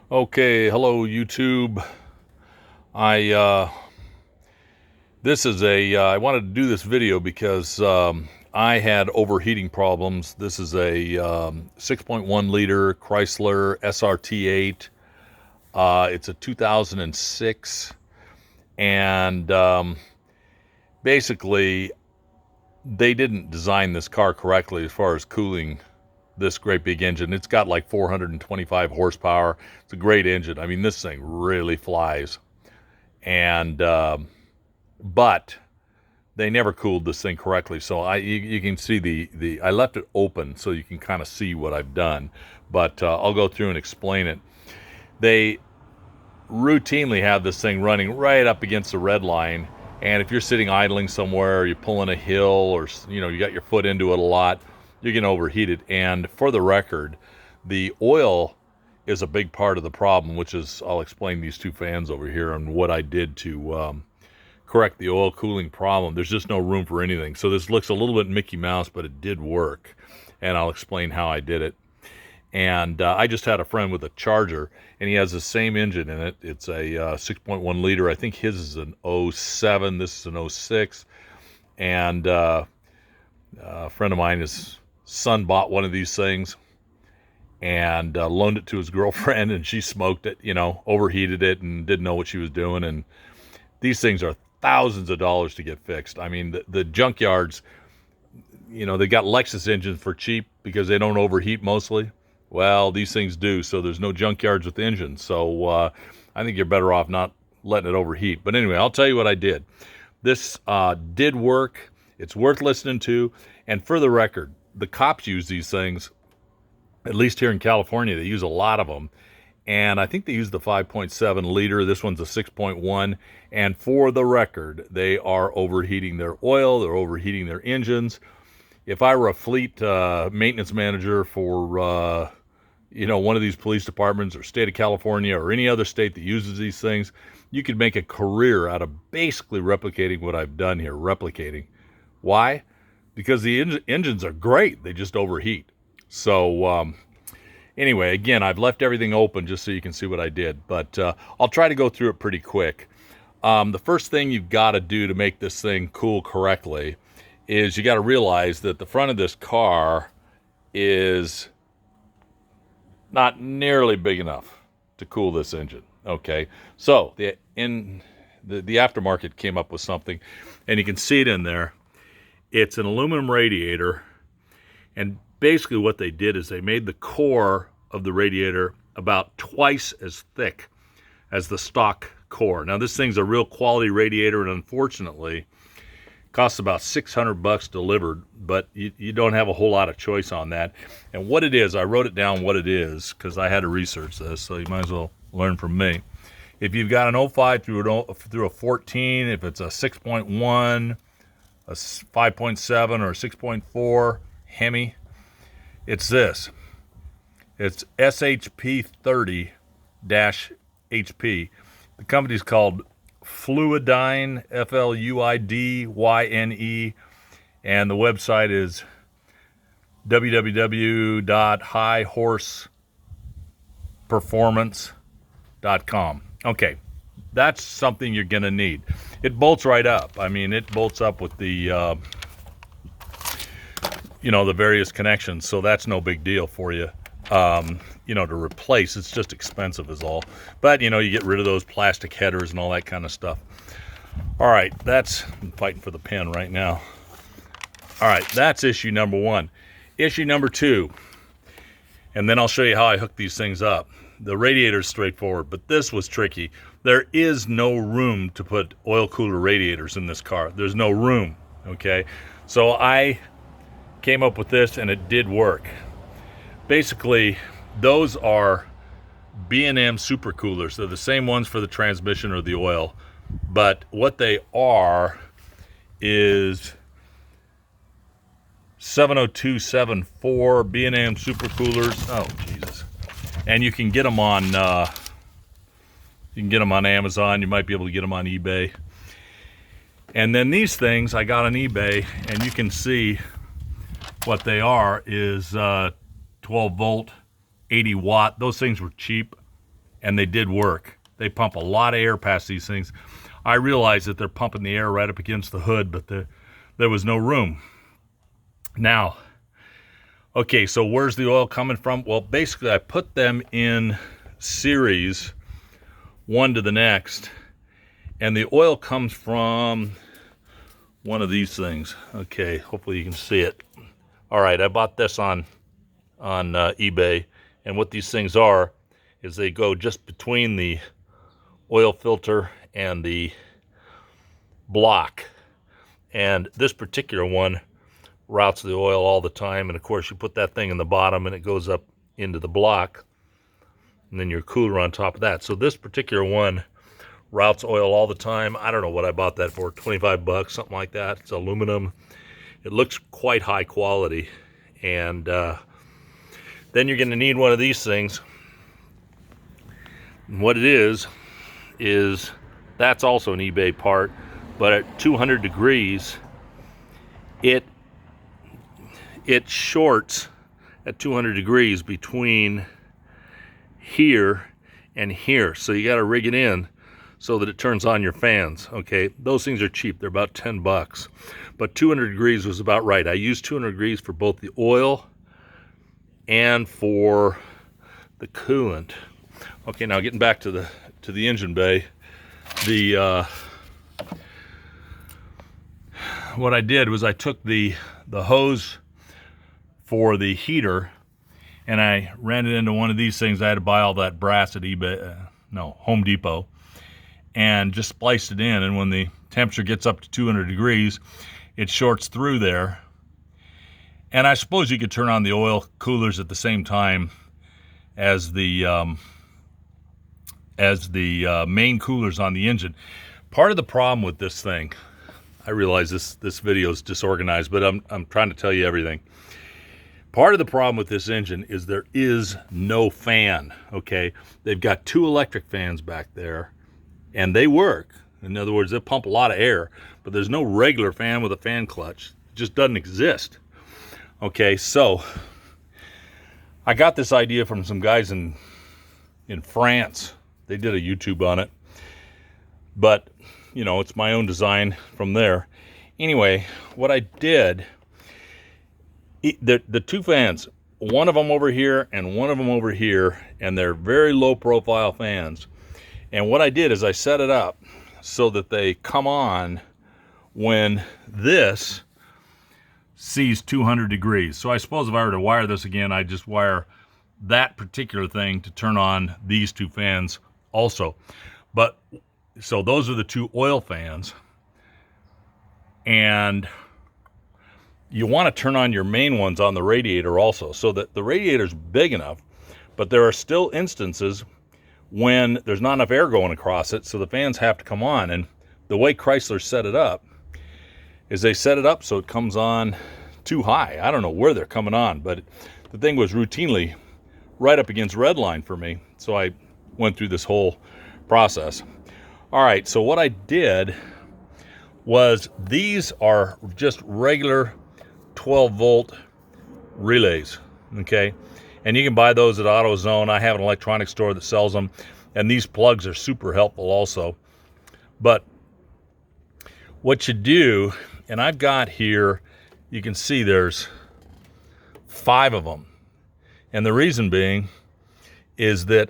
Okay, hello YouTube. I this is I wanted to do this video because I had overheating problems. This is a 6.1 liter Chrysler SRT8. It's a 2006, and basically they didn't design this car correctly as far as cooling this great big engine. It's got like 425 horsepower. It's a great engine. I mean, this thing really flies. And but they never cooled this thing correctly. So you can see the I left it open so you can kind of see what I've done. But I'll go through and explain it. They routinely have this thing running right up against the red line. And if you're sitting idling somewhere, or you're pulling a hill, or you got your foot into it a lot, you're going to overheat it. And for the record, the oil is a big part of the problem, which is, I'll explain these two fans over here and what I did to correct the oil cooling problem. There's just no room for anything. So this looks a little bit Mickey Mouse, but it did work. And I'll explain how I did it. And I just had a friend with a Charger, and he has the same engine in it. It's a 6.1 liter. I think his is an '07. This is an '06. And a friend of mine, his son bought one of these things and loaned it to his girlfriend, and she smoked it, overheated it and didn't know what she was doing. And these things are thousands of dollars to get fixed. I mean, the junkyards, they got Lexus engines for cheap because they don't overheat mostly. Well, these things do, so there's no junkyards with engines. So I think you're better off not letting it overheat. But anyway, I'll tell you what I did. This did work. It's worth listening to. And for the record, the cops use these things, at least here in California. They use a lot of them. And I think they use the 5.7 liter. This one's a 6.1. And for the record, they are overheating their oil. They're overheating their engines. If I were a fleet maintenance manager for, one of these police departments or state of California or any other state that uses these things, you could make a career out of basically replicating what I've done here, replicating. Why? Because the engines are great. They just overheat. So anyway, again, I've left everything open just so you can see what I did. But I'll try to go through it pretty quick. The first thing you've got to do to make this thing cool correctly is you got to realize that the front of this car is not nearly big enough to cool this engine. Okay, so the aftermarket came up with something, and you can see it in there. It's an aluminum radiator, and basically what they did is they made the core of the radiator about twice as thick as the stock core. Now, this thing's a real quality radiator, and unfortunately costs about $600 delivered, but you don't have a whole lot of choice on that. And what it is, I wrote it down what it is because I had to research this, so you might as well learn from me. If you've got an '05 through a 14, if it's a 6.1, a 5.7, or a 6.4 Hemi, it's this. It's SHP 30-HP. The company's called Fluidyne, Fluidyne, and the website is www.highhorseperformance.com. Okay, that's something you're going to need. It bolts right up. I mean, it bolts up with the, the various connections, so that's no big deal for you. To replace. It's just expensive is all. But, you get rid of those plastic headers and all that kind of stuff. All right, I'm fighting for the pen right now. All right, that's issue number one. Issue number two, and then I'll show you how I hook these things up. The radiator's straightforward, but this was tricky. There is no room to put oil cooler radiators in this car. There's no room, okay? So I came up with this, and it did work. Basically, those are B&M supercoolers. They're the same ones for the transmission or the oil, but what they are is 70274 B&M supercoolers. Oh, Jesus. And you can get them on Amazon. You might be able to get them on eBay. And then these things I got on eBay, and you can see what they are is 12 volt, 80 watt. Those things were cheap. and they did work. They pump a lot of air past these things. I realize that they're pumping the air right up against the hood, but there was no room. Now, okay, so where's the oil coming from? Well, basically I put them in series, one to the next, and the oil comes from one of these things. Okay, hopefully you can see it. All right, I bought this on eBay, and what these things are is they go just between the oil filter and the block, and this particular one routes the oil all the time. And of course you put that thing in the bottom and it goes up into the block, and then your cooler on top of that. So this particular one routes oil all the time. I don't know what I bought that for, 25 bucks, something like that. It's aluminum. It looks quite high quality. And then you're going to need one of these things. And what it is that's also an eBay part, but at 200 degrees, it shorts at 200 degrees between here and here. So you got to rig it in so that it turns on your fans. Okay, those things are cheap. They're about 10 bucks. But 200 degrees was about right. I used 200 degrees for both the oil and for the coolant. Okay, now getting back to the engine bay, what I did was I took the hose for the heater and I ran it into one of these things. I had to buy all that brass at Home Depot, and just spliced it in. And when the temperature gets up to 200 degrees, it shorts through there. And I suppose you could turn on the oil coolers at the same time as the main coolers on the engine. Part of the problem with this thing, I realize this video is disorganized, but I'm trying to tell you everything. Part of the problem with this engine is there is no fan, okay? They've got two electric fans back there, and they work. In other words, they pump a lot of air, but there's no regular fan with a fan clutch. It just doesn't exist. Okay, so I got this idea from some guys in France. They did a YouTube on it, but you know, it's my own design from there. Anyway, what I did, the two fans, one of them over here and one of them over here, and they're very low profile fans. And what I did is I set it up so that they come on when this sees 200 degrees. So I suppose if I were to wire this again, I'd just wire that particular thing to turn on these two fans also. But so those are the two oil fans, and you want to turn on your main ones on the radiator also, so that the radiator's big enough, but there are still instances when there's not enough air going across it, so the fans have to come on. And the way Chrysler set it up is they set it up so it comes on too high. I don't know where they're coming on, but the thing was routinely right up against red line for me, so I went through this whole process. All right, so what I did was, these are just regular 12 volt relays, okay? And you can buy those at AutoZone. I have an electronics store that sells them, and these plugs are super helpful also. But what you do, and I've got here, you can see there's 5 of them. And the reason being is that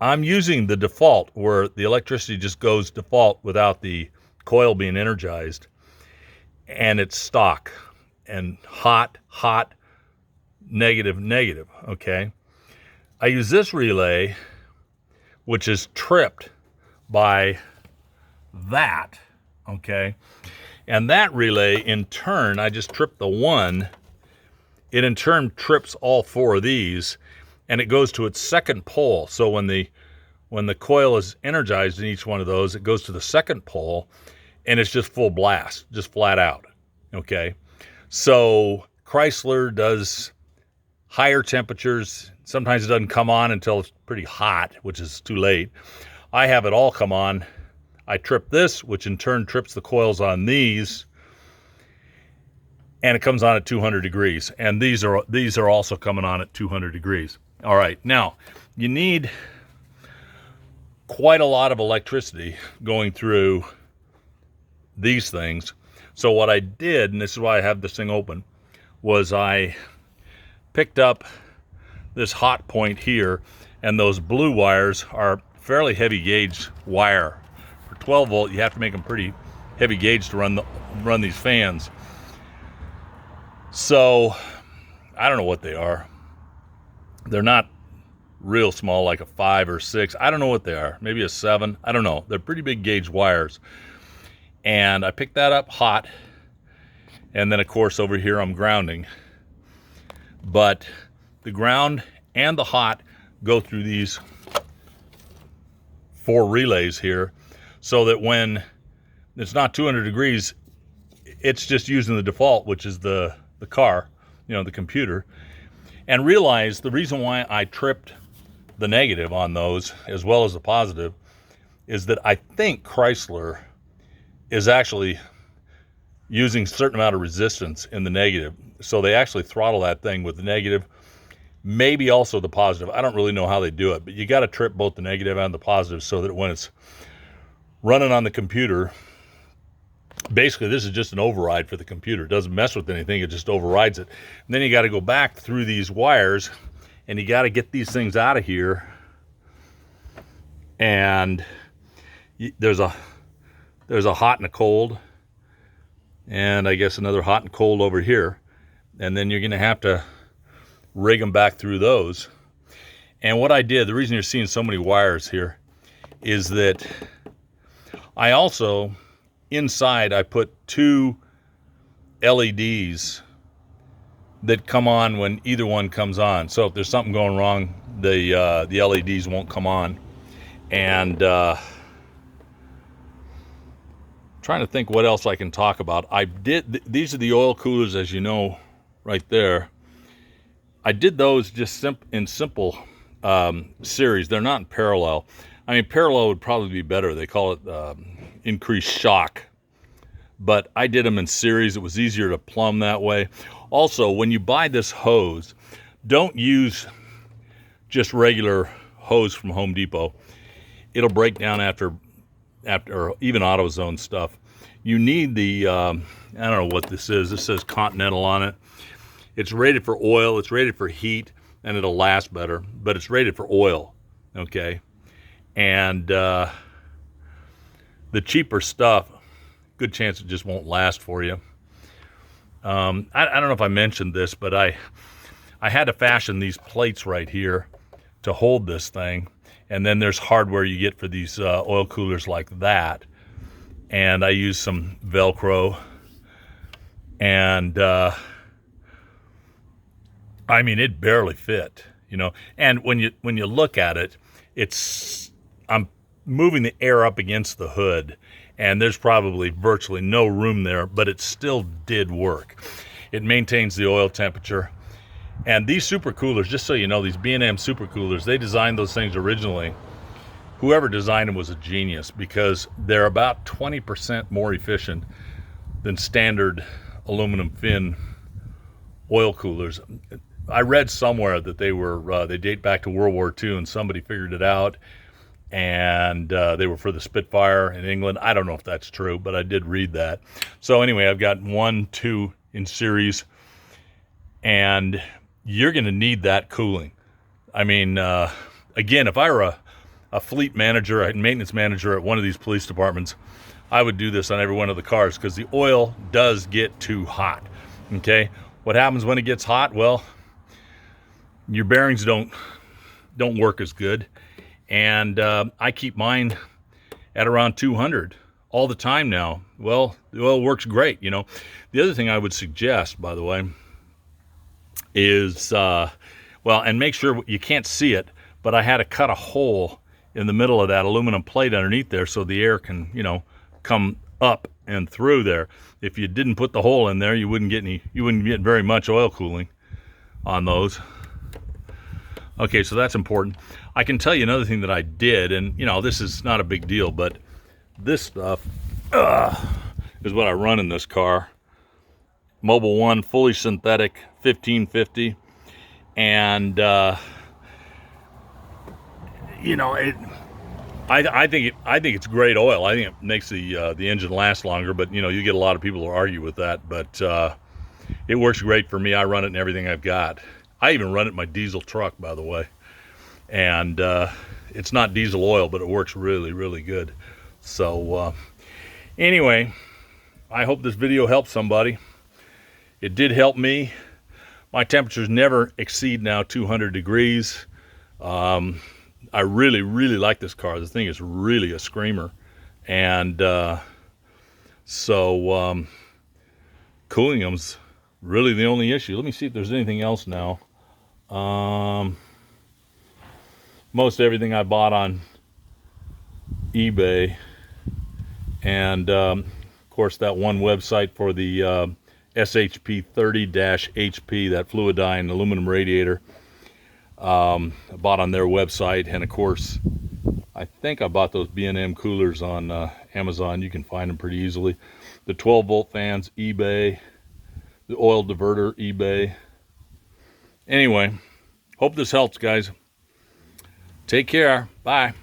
I'm using the default where the electricity just goes default without the coil being energized, and it's stock and hot, negative, okay? I use this relay, which is tripped by that, okay? And that relay, in turn, I just tripped the one. It in turn trips all 4 of these, and it goes to its second pole. So when the coil is energized in each one of those, it goes to the second pole, and it's just full blast, just flat out, okay? So Chrysler does higher temperatures. Sometimes it doesn't come on until it's pretty hot, which is too late. I have it all come on. I trip this, which in turn trips the coils on these, and it comes on at 200 degrees. And these are also coming on at 200 degrees. All right, now you need quite a lot of electricity going through these things. So what I did, and this is why I have this thing open, was I picked up this hot point here, and those blue wires are fairly heavy gauge wire. For 12 volt, you have to make them pretty heavy gauge to run these fans. So I don't know what they are. They're not real small, like a 5 or 6. I don't know what they are. Maybe a 7. I don't know. They're pretty big gauge wires. And I picked that up hot. And then, of course, over here I'm grounding. But the ground and the hot go through these 4 relays here, so that when it's not 200 degrees, it's just using the default, which is the car, the computer. And realize the reason why I tripped the negative on those as well as the positive is that I think Chrysler is actually using a certain amount of resistance in the negative. So they actually throttle that thing with the negative, maybe also the positive. I don't really know how they do it, but you got to trip both the negative and the positive so that when it's running on the computer, basically this is just an override for the computer. It doesn't mess with anything, it just overrides it. And then you got to go back through these wires, and you got to get these things out of here. And there's a hot and a cold, and I guess another hot and cold over here. And then you're going to have to rig them back through those. And what I did, the reason you're seeing so many wires here, is that I also, inside, I put 2 LEDs that come on when either one comes on. So if there's something going wrong, the LEDs won't come on. And trying to think what else I can talk about. These are the oil coolers, as you know, right there. I did those just in simple series. They're not in parallel. I mean, parallel would probably be better. They call it increased shock. But I did them in series. It was easier to plumb that way. Also, when you buy this hose, don't use just regular hose from Home Depot. It'll break down after even AutoZone stuff. You need the, I don't know what this is. This says Continental on it. It's rated for oil, it's rated for heat, and it'll last better, but it's rated for oil, okay? And the cheaper stuff, good chance it just won't last for you. I don't know if I mentioned this, but I had to fashion these plates right here to hold this thing. And then there's hardware you get for these oil coolers like that. And I used some Velcro. And I mean, it barely fit, And when you look at it, I'm moving the air up against the hood, and there's probably virtually no room there, but it still did work. It maintains the oil temperature. And these super coolers, just so you know, these B&M super coolers, they designed those things originally. Whoever designed them was a genius, because they're about 20% more efficient than standard aluminum fin oil coolers. I read somewhere that they date back to World War II, and somebody figured it out, and they were for the Spitfire in England. I don't know if that's true, but I did read that. So anyway, I've got 1, 2 in series, and you're going to need that cooling. I mean, again, if I were a fleet manager, a maintenance manager at one of these police departments, I would do this on every one of the cars, because the oil does get too hot, okay? What happens when it gets hot? Well, your bearings don't work as good, and I keep mine at around 200 all the time now. Well, the oil works great, The other thing I would suggest, by the way, is, and make sure you can't see it, but I had to cut a hole in the middle of that aluminum plate underneath there so the air can, come up and through there. If you didn't put the hole in there, you wouldn't get very much oil cooling on those. Okay, so that's important. I can tell you another thing that I did, and this is not a big deal, but this stuff is what I run in this car. Mobil 1 fully synthetic 1550, and I think it's great oil. I think it makes the engine last longer, but you know, you get a lot of people who argue with that, but it works great for me. I run it in everything I've got. I even run it in my diesel truck, by the way. And it's not diesel oil, but it works really, really good. So anyway, I hope this video helps somebody. It did help me. My temperatures never exceed now 200 degrees. I really, really like this car. The thing is really a screamer. And cooling them's really the only issue. Let me see if there's anything else now. Most everything I bought on eBay. And of course, that one website for the SHP 30-HP, that Fluidyne aluminum radiator, I bought on their website. And of course, I think I bought those B&M coolers on Amazon. You can find them pretty easily. The 12-volt fans, eBay. The oil diverter, eBay. Anyway, hope this helps, guys. Take care. Bye.